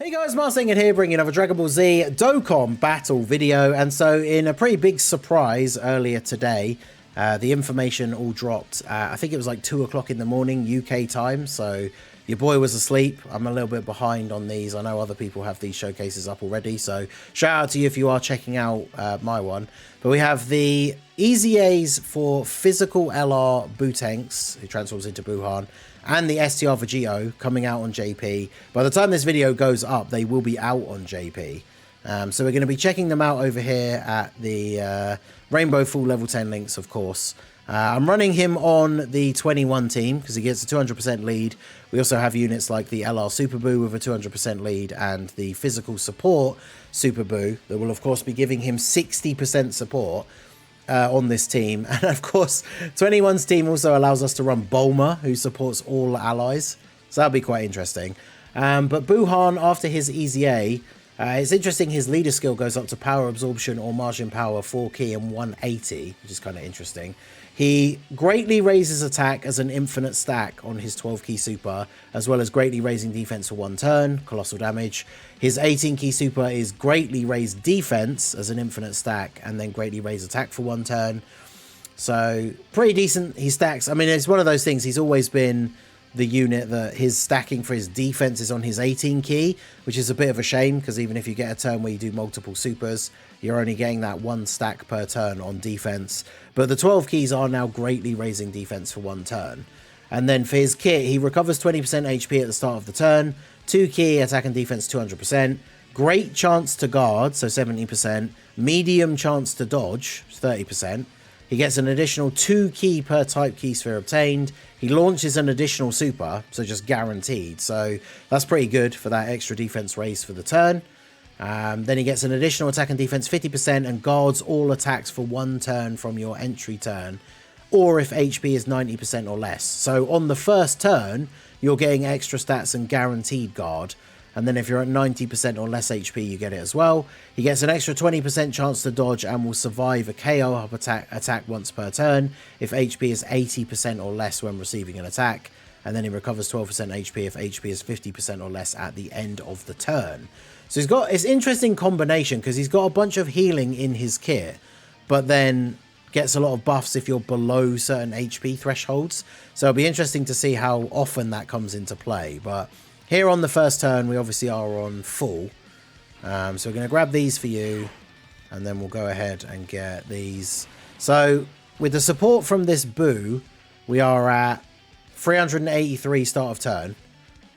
Hey guys, Marsinger here, bringing another Dragon Ball Z Dokkan battle video. And so in a pretty big surprise earlier today, the information all dropped. I think it was like 2 o'clock in the morning UK time, so your boy was asleep. I'm a little bit behind on these. I know other people have these showcases up already, so shout out to you if you are checking out my one. But we have the EZAs for physical LR Bootanks, who transforms into BUUHAN, and the STR Vegito coming out on JP. By the time this video goes up, they will be out on JP. So we're going to be checking them out over here at the Rainbow Full Level 10 links, of course. I'm running him on the 21 team because he gets a 200% lead. We also have units like the LR Super Buu with a 200% lead and the physical support Super Buu that will, of course, be giving him 60% support on this team. And of course 21's team also allows us to run Bulma, who supports all allies, so that'll be quite interesting. But BUUHAN, after his EZA, it's interesting, his leader skill goes up to power absorption or margin power 4 key and 180, which is kind of interesting. He greatly raises attack as an infinite stack on his 12 key super, as well as greatly raising defense for 1 turn, colossal damage. His 18 key super is greatly raised defense as an infinite stack, and then greatly raise attack for 1 turn. So pretty decent. He stacks. I mean, it's one of those things. He's always been the unit that his stacking for his defense is on his 18 key, which is a bit of a shame because even if you get a turn where you do multiple supers, you're only getting that 1 stack per turn on defense. But the 12 keys are now greatly raising defense for 1 turn. And then for his kit, he recovers 20% HP at the start of the turn, 2 key attack and defense 200%, great chance to guard, so 70%, medium chance to dodge, 30%. He gets an additional 2 key per type key sphere obtained. He launches an additional super, so just guaranteed. So that's pretty good for that extra defense raise for the turn. Then he gets an additional attack and defense 50% and guards all attacks for 1 turn from your entry turn, or if HP is 90% or less. So on the first turn, you're getting extra stats and guaranteed guard. And then if you're at 90% or less HP, you get it as well. He gets an extra 20% chance to dodge and will survive a KO up attack once per turn if HP is 80% or less when receiving an attack. And then he recovers 12% HP if HP is 50% or less at the end of the turn. So he's got, it's an interesting combination because he's got a bunch of healing in his kit, but then gets a lot of buffs if you're below certain HP thresholds. So it'll be interesting to see how often that comes into play. But here on the first turn, we obviously are on full. So we're going to grab these for you, and then we'll go ahead and get these. So with the support from this Buu, we are at 383 start of turn.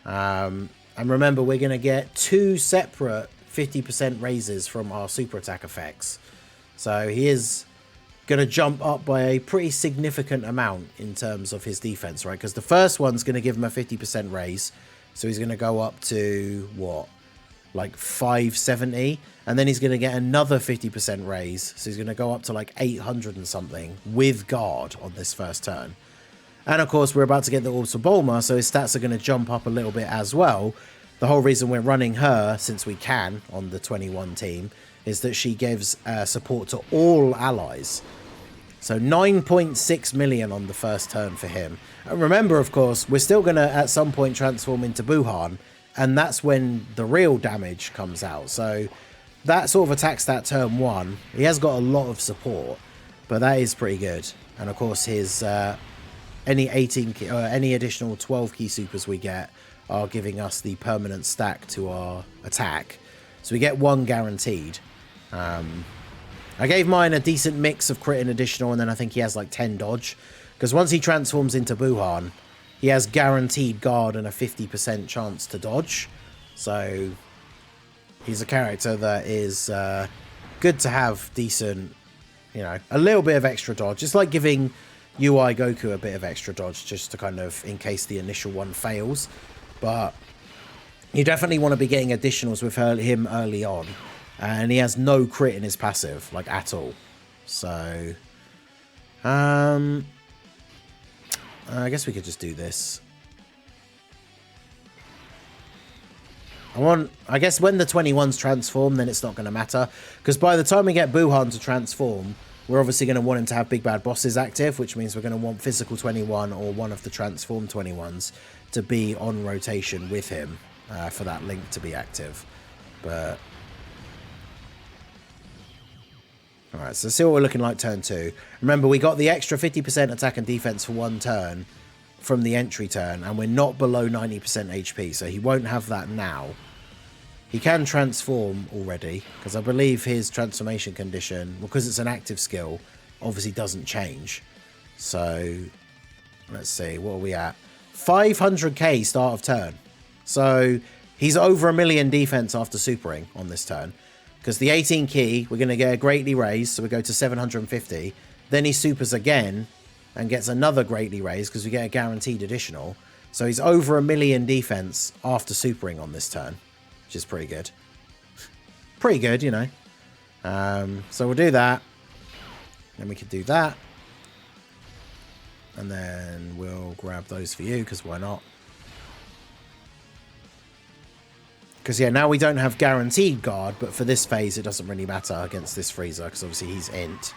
And remember, we're going to get 2 separate 50% raises from our super attack effects. So he is going to jump up by a pretty significant amount in terms of his defense, right? Because the first one's going to give him a 50% raise. So he's going to go up to, what, like 570. And then he's going to get another 50% raise. So he's going to go up to like 800 and something with guard on this first turn. And of course, we're about to get the Orbs for Bulma, so his stats are going to jump up a little bit as well. The whole reason we're running her, since we can, on the 21 team, is that she gives support to all allies. So 9.6 million on the first turn for him. And remember, of course, we're still going to, at some point, transform into BUUHAN, and that's when the real damage comes out. So that sort of attacks that turn 1. He has got a lot of support, but that is pretty good. And of course, his any 18 key, any additional 12 key supers we get are giving us the permanent stack to our attack. So we get 1 guaranteed. I gave mine a decent mix of crit and additional, and then I think he has like 10 dodge. Because once he transforms into BUUHAN, he has guaranteed guard and a 50% chance to dodge. So he's a character that is good to have decent, you know, a little bit of extra dodge. It's like giving UI Goku a bit of extra dodge just to kind of, in case the initial one fails. But you definitely want to be getting additionals with him early on. And he has no crit in his passive, like, at all. So I guess we could just do this. I guess when the 21s transform, then it's not going to matter. Because by the time we get BUUHAN to transform, we're obviously going to want him to have Big Bad Bosses active, which means we're going to want Physical 21 or one of the Transform 21s to be on rotation with him. for that link to be active. But alright, so see what we're looking like turn 2. Remember, we got the extra 50% attack and defense for 1 turn from the entry turn, and we're not below 90% HP, so he won't have that now. He can transform already, because I believe his transformation condition, because it's an active skill, obviously doesn't change. So, let's see, what are we at? 500k start of turn. So, he's over 1 million defense after supering on this turn. Because the 18 key, we're going to get a greatly raised, so we go to 750. Then he supers again, and gets another greatly raised, because we get a guaranteed additional. So he's over 1 million defense after supering on this turn. Which is pretty good. Pretty good, you know. So we'll do that. Then we can do that. And then we'll grab those for you, because why not? Because, yeah, now we don't have guaranteed guard, but for this phase, it doesn't really matter against this friezer, because obviously he's int.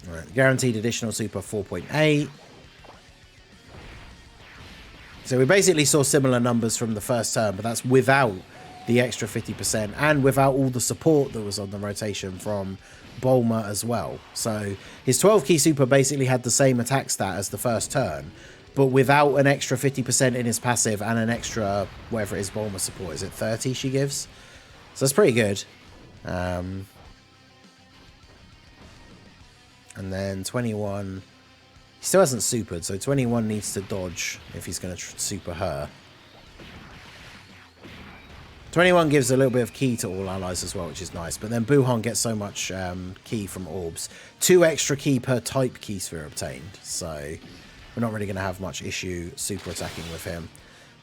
Right, guaranteed additional super 4.8. So we basically saw similar numbers from the first turn, but that's without the extra 50% and without all the support that was on the rotation from Bulma as well. So his 12 key super basically had the same attack stat as the first turn, but without an extra 50% in his passive and an extra, whatever it is, Bulma support. Is it 30 she gives? So that's pretty good. And then 21... He still hasn't supered, so 21 needs to dodge if he's going to super her. 21 gives a little bit of key to all allies as well, which is nice. But then BUUHAN gets so much key from orbs. 2 extra key per type key sphere obtained. So we're not really going to have much issue super attacking with him.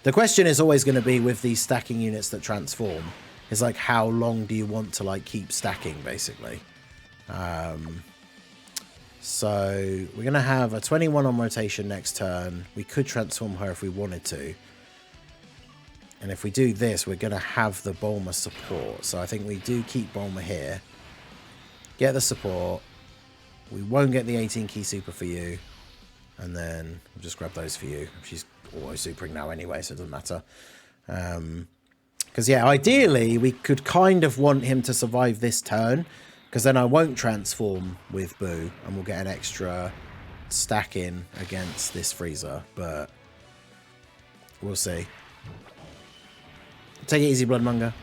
The question is always going to be with these stacking units that transform. Is like, how long do you want to like keep stacking, basically? So we're going to have a 21 on rotation next turn. We could transform her if we wanted to. And if we do this, we're going to have the Bulma support. So I think we do keep Bulma here. Get the support. We won't get the 18 key super for you. And then we'll just grab those for you. She's auto supering now anyway, so it doesn't matter. Because, yeah, ideally, we could kind of want him to survive this turn. Because then I won't transform with Boo, and we'll get an extra stack in against this friezer. But we'll see. Take it easy, Bloodmonger.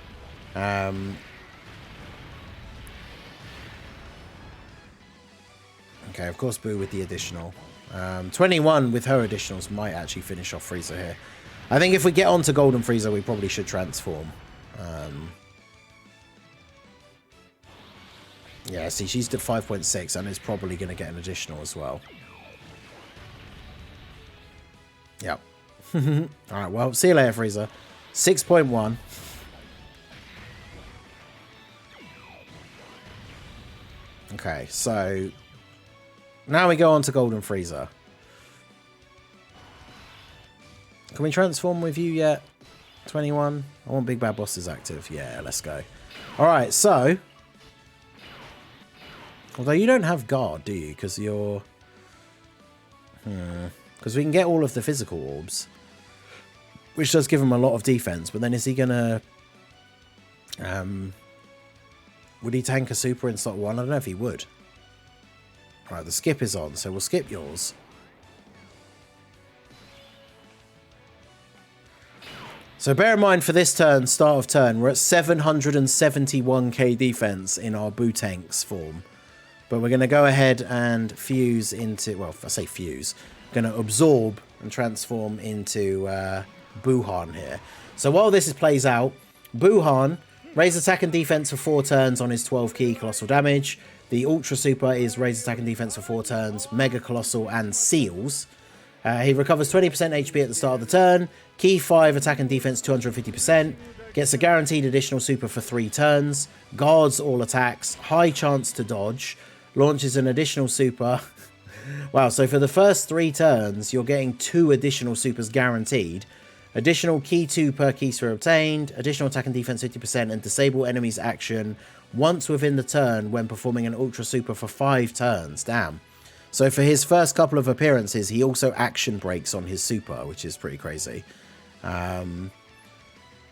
Okay, of course, Boo with the additional. 21 with her additionals might actually finish off Friezer here. I think if we get onto Golden Friezer, we probably should transform. Yeah, see, she's at 5.6 and is probably going to get an additional as well. Yep. Alright, well, see you later, Friezer. 6.1. Okay, so now we go on to Golden Friezer. Can we transform with you yet? 21? I want Big Bad Bosses active. Yeah, let's go. Alright, so... Although you don't have guard, do you? Because you're... Because we can get all of the physical orbs. Which does give him a lot of defense. But then is he going to... would he tank a super in slot 1? I don't know if he would. Alright, the skip is on. So we'll skip yours. So bear in mind for this turn, start of turn, we're at 771k defense in our Boo tanks form. But we're going to go ahead and fuse into, well, I say fuse, going to absorb and transform into BUUHAN here. So while this plays out, BUUHAN, raise attack and defense for 4 turns on his 12 key colossal damage. The Ultra Super is raise attack and defense for 4 turns, Mega Colossal and Seals. He recovers 20% HP at the start of the turn. Key 5, attack and defense 250%. Gets a guaranteed additional super for 3 turns. Guards all attacks. High chance to dodge. Launches an additional super. Wow, so for the first 3 turns, you're getting 2 additional supers guaranteed. Additional key 2 per key sphere obtained. Additional attack and defense 50% and disable enemies action once within the turn when performing an Ultra Super for 5 turns. Damn. So for his first couple of appearances, he also action breaks on his super, which is pretty crazy. And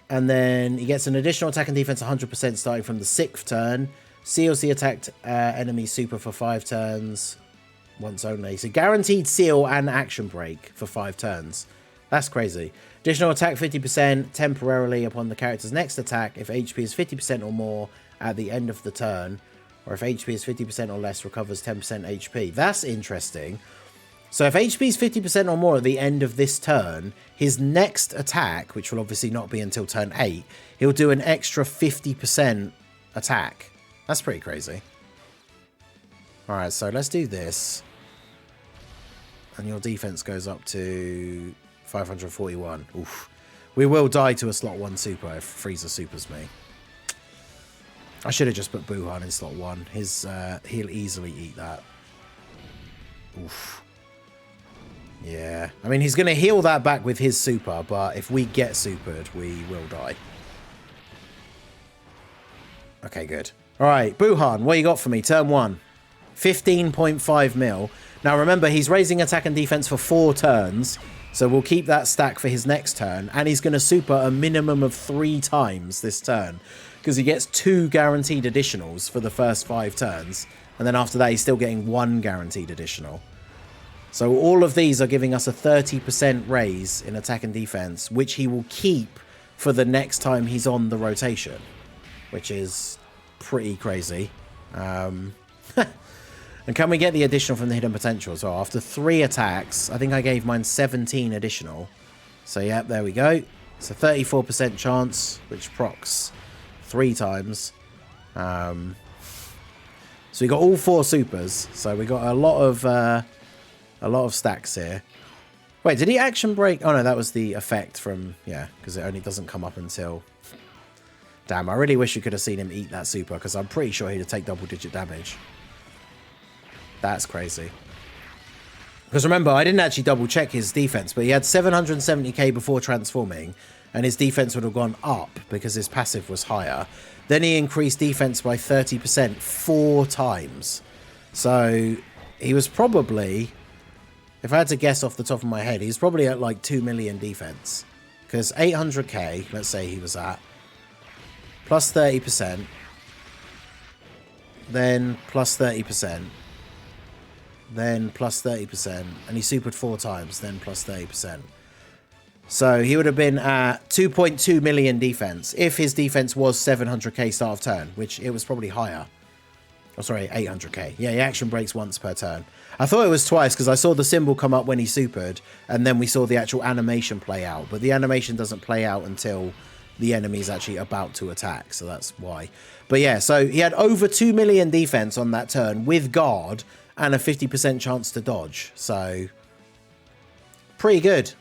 then he gets an additional attack and defense 100% starting from the 6th turn. Seals the attacked enemy super for 5 turns once only. So guaranteed seal and action break for 5 turns. That's crazy. Additional attack 50% temporarily upon the character's next attack if HP is 50% or more at the end of the turn, or if HP is 50% or less, recovers 10% HP. That's interesting. So if HP is 50% or more at the end of this turn, his next attack, which will obviously not be until turn 8, he'll do an extra 50% attack. That's pretty crazy. Alright, so let's do this. And your defense goes up to 541. Oof. We will die to a slot 1 super if Friezer supers me. I should have just put BUUHAN in slot 1. He'll easily eat that. Oof. Yeah. I mean, he's going to heal that back with his super, but if we get supered, we will die. Okay, good. Alright, BUUHAN, what you got for me? Turn 1. 15.5 mil. Now remember, he's raising attack and defense for 4 turns, so we'll keep that stack for his next turn, and he's going to super a minimum of 3 times this turn, because he gets 2 guaranteed additionals for the first 5 turns, and then after that he's still getting 1 guaranteed additional. So all of these are giving us a 30% raise in attack and defense, which he will keep for the next time he's on the rotation, which is pretty crazy. And can we get the additional from the hidden potential as well? After 3 attacks, I think I gave mine 17 additional. So, yep, there we go. It's a 34% chance, which procs 3 times. So we got all 4 supers. So we got a lot of stacks here. Wait, did he action break? Oh no, that was the effect from, yeah, because it only doesn't come up until... Damn, I really wish you could have seen him eat that super, because I'm pretty sure he'd take double-digit damage. That's crazy. Because remember, I didn't actually double check his defense, but he had 770k before transforming, and his defense would have gone up because his passive was higher. Then he increased defense by 30% 4 times. So he was probably, if I had to guess off the top of my head, he's probably at like 2 million defense. Because 800k, let's say he was at, plus 30%, then plus 30%. Then plus 30%, and he supered 4 times, then plus 30%. So he would have been at 2.2 million defense if his defense was 700k start of turn, which it was probably higher. Oh, sorry, 800k. Yeah, he action breaks once per turn. I thought it was twice because I saw the symbol come up when he supered, and then we saw the actual animation play out. But the animation doesn't play out until the enemy's actually about to attack, so that's why. But yeah, so he had over 2 million defense on that turn with guard, and a 50% chance to dodge. So, pretty good.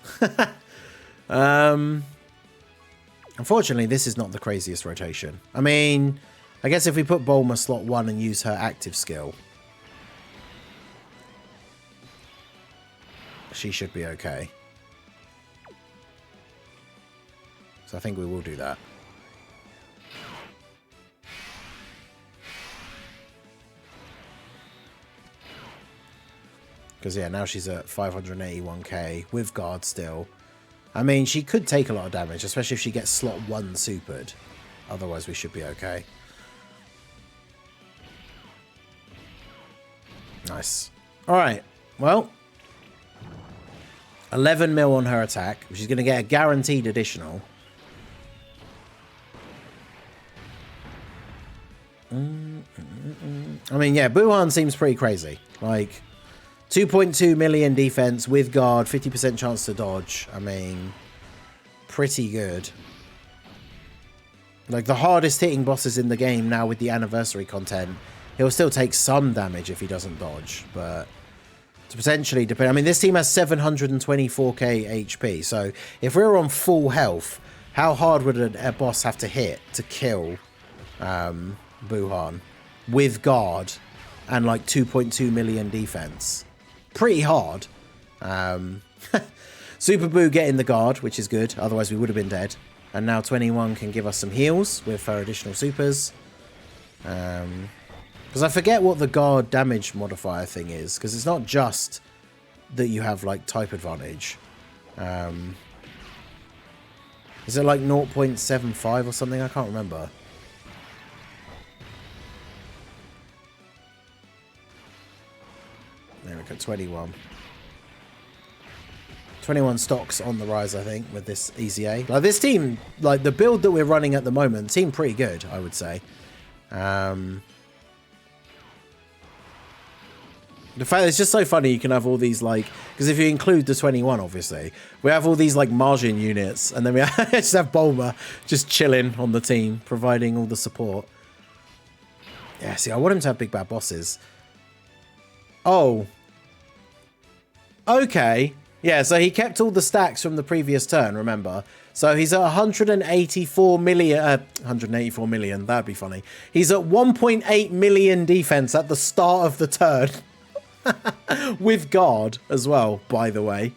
Unfortunately, this is not the craziest rotation. I mean, I guess if we put Bulma slot 1 and use her active skill, she should be okay. So I think we will do that. Because, yeah, now she's at 581k with guard still. I mean, she could take a lot of damage, especially if she gets slot 1 supered. Otherwise, we should be okay. Nice. Alright, well. 11 mil on her attack. She's going to get a guaranteed additional. I mean, yeah, BUUHAN seems pretty crazy. Like... 2.2 million defense with guard, 50% chance to dodge. I mean, pretty good. Like, the hardest hitting bosses in the game now with the anniversary content, he'll still take some damage if he doesn't dodge, but to potentially depend. I mean, this team has 724k HP, so if we were on full health, how hard would a boss have to hit to kill BUUHAN with guard and like 2.2 million defense? Pretty hard. Super Boo getting the guard, which is good. Otherwise, we would have been dead. And now 21 can give us some heals with her additional supers. Because I forget what the guard damage modifier thing is, because it's not just that you have, like, type advantage. Is it, like, 0.75 or something? I can't remember. There we go, 21. 21 stocks on the rise, I think, with this EZA. Like, this team, like, the build that we're running at the moment, seemed pretty good, I would say. The fact it's just so funny you can have all these, like, because if you include the 21, obviously, we have all these, like, margin units, and then we just have Bulma just chilling on the team, providing all the support. Yeah, see, I want him to have big bad bosses. Oh. Okay. Yeah, so he kept all the stacks from the previous turn, remember? So he's at 184 million, 184 million, that'd be funny. He's at 1.8 million defense at the start of the turn. With guard as well, by the way.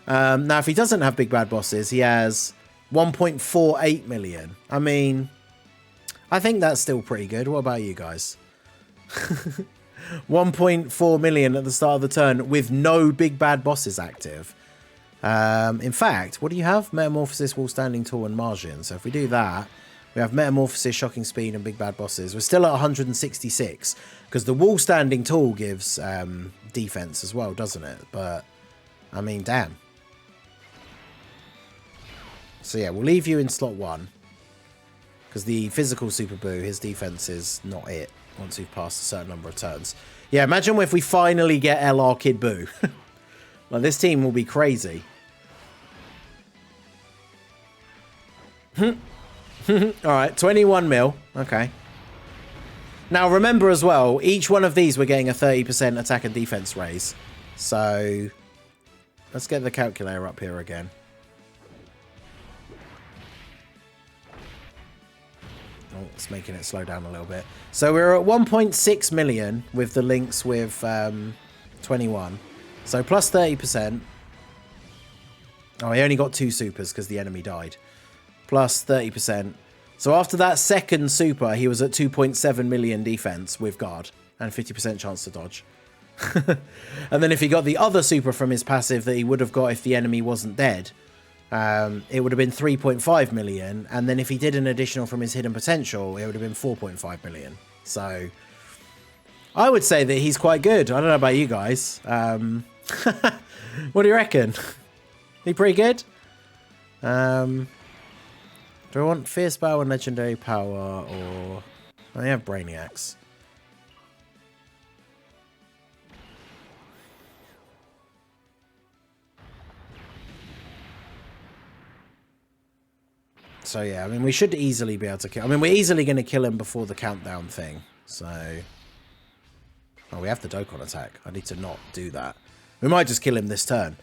Now, if he doesn't have big bad bosses, he has 1.48 million. I mean, I think that's still pretty good. What about you guys? 1.4 million at the start of the turn with no big bad bosses active. In fact, what do you have? Metamorphosis, Wall Standing Tall, and Margin. So if we do that, we have Metamorphosis, Shocking Speed, and Big Bad Bosses. We're still at 166, because the Wall Standing Tall gives defense as well, doesn't it? But, I mean, damn. So yeah, we'll leave you in slot 1, because the physical Super Buu, his defense is not it once we've passed a certain number of turns. Yeah, imagine if we finally get LR Kid Buu. Like, this team will be crazy. Alright, 21 mil. Okay. Now, remember as well, each one of these we're getting a 30% attack and defense raise. So, let's get the calculator up here again. Oh, it's making it slow down a little bit. So, we're at 1.6 million with the links with 21. So, plus 30%. Oh, he only got 2 supers because the enemy died. Plus 30%. So after that second super, he was at 2.7 million defense with guard and 50% chance to dodge. And then if he got the other super from his passive that he would have got if the enemy wasn't dead, it would have been 3.5 million. And then if he did an additional from his hidden potential, it would have been 4.5 million. So I would say that he's quite good. I don't know about you guys. What do you reckon? He pretty good? Do I want Fierce Bow and Legendary Power, or... I have Brainiacs. So yeah, I mean, we should easily be able to kill... I mean, we're easily going to kill him before the countdown thing, so... Oh, we have the Dokkan attack. I need to not do that. We might just kill him this turn.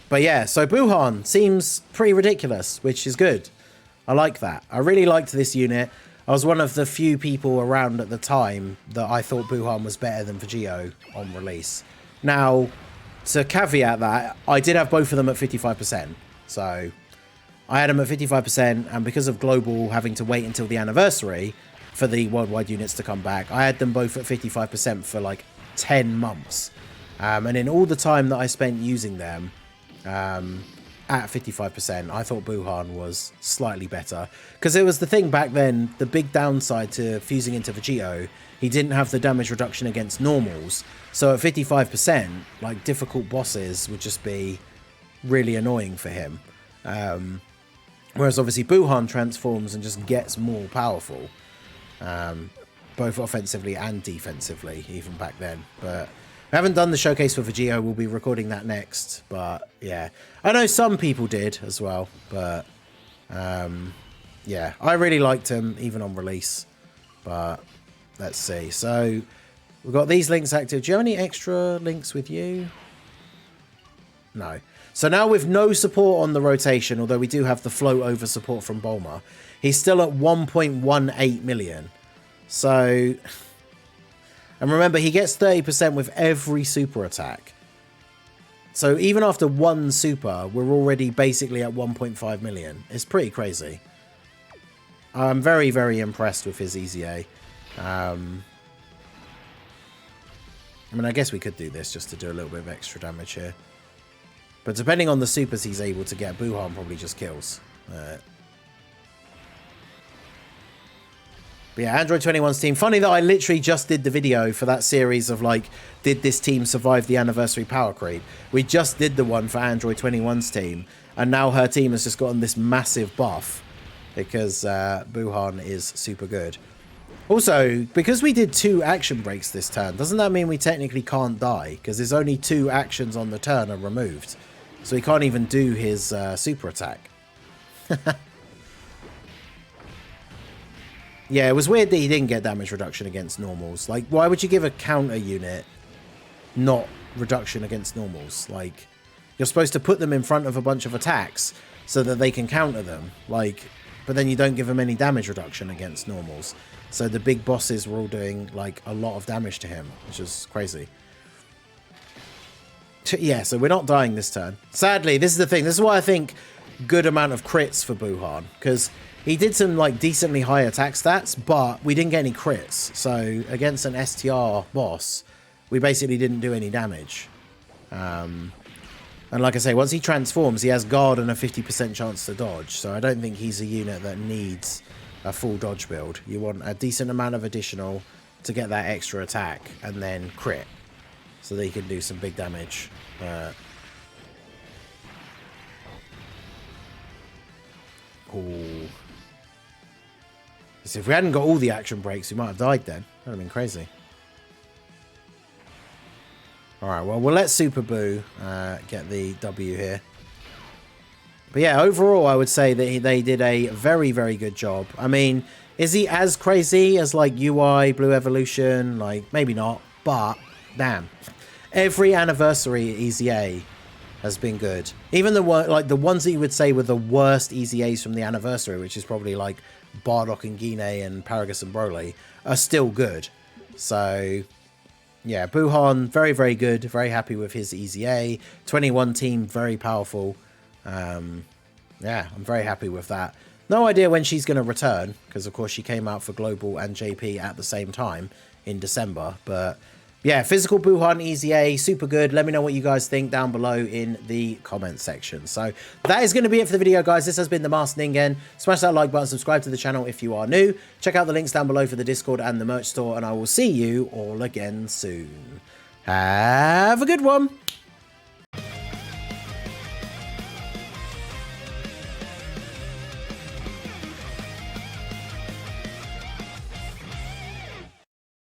But yeah, so BUUHAN seems pretty ridiculous, which is good. I like that. I really liked this unit. I was one of the few people around at the time that I thought BUUHAN was better than Vegito on release. Now, to caveat that, I did have both of them at 55%. So, I had them at 55%, and because of Global having to wait until the anniversary for the worldwide units to come back, I had them both at 55% for like 10 months. And in all the time that I spent using them, at 55%, I thought BUUHAN was slightly better. Because it was the thing back then, the big downside to fusing into Vegito, he didn't have the damage reduction against normals. So at 55%, like, difficult bosses would just be really annoying for him. Whereas obviously BUUHAN transforms and just gets more powerful. Both offensively and defensively, even back then. But I haven't done the showcase for Vegito. We'll be recording that next. But yeah, I know some people did as well. But yeah, I really liked him even on release. But let's see. So we've got these links active. Do you have any extra links with you? No. So now with no support on the rotation, although we do have the float over support from Bulma, he's still at 1.18 million. So... And remember, he gets 30% with every super attack. So even after one super, we're already basically at 1.5 million. It's pretty crazy. I'm very, very impressed with his EZA. I mean, I guess we could do this just to do a little bit of extra damage here. But depending on the supers he's able to get, BUUHAN probably just kills. But yeah, Android 21's team. Funny that I literally just did the video for that series of, like, did this team survive the anniversary power creep? We just did the one for Android 21's team. And now her team has just gotten this massive buff. Because BUUHAN is super good. Also, because we did 2 action breaks this turn, doesn't that mean we technically can't die? Because there's only 2 actions on the turn are removed. So he can't even do his super attack. Yeah, it was weird that he didn't get damage reduction against normals. Like, why would you give a counter unit not reduction against normals? Like, you're supposed to put them in front of a bunch of attacks so that they can counter them. Like, but then you don't give them any damage reduction against normals. So the big bosses were all doing, like, a lot of damage to him, which is crazy. Yeah, so we're not dying this turn. Sadly, this is the thing. This is why I think good amount of crits for BUUHAN. Because he did some, like, decently high attack stats, but we didn't get any crits. So against an STR boss, we basically didn't do any damage. And like I say, once he transforms, he has guard and a 50% chance to dodge. So I don't think he's a unit that needs a full dodge build. You want a decent amount of additional to get that extra attack and then crit. So that he can do some big damage. Ooh. So if we hadn't got all the action breaks, we might have died then. That would have been crazy. Alright, well, we'll let Super Boo get the W here. But yeah, overall, I would say that they did a very, very good job. I mean, is he as crazy as, like, UI, Blue Evolution? Like, maybe not, but damn. Every anniversary at EZA has been good. Even the ones that you would say were the worst EZAs from the anniversary, which is probably like Bardock and Guine and Paragus and Broly, are still good. So yeah, BUUHAN, very, very good. Very happy with his EZA. 21 team, very powerful. Yeah, I'm very happy with that. No idea when she's going to return, because of course she came out for Global and JP at the same time in December. But yeah, physical BUUHAN EZA, super good. Let me know what you guys think down below in the comment section. So that is going to be it for the video, guys. This has been the Masked Ningen. Smash that like button, subscribe to the channel if you are new. Check out the links down below for the Discord and the merch store, and I will see you all again soon. Have a good one.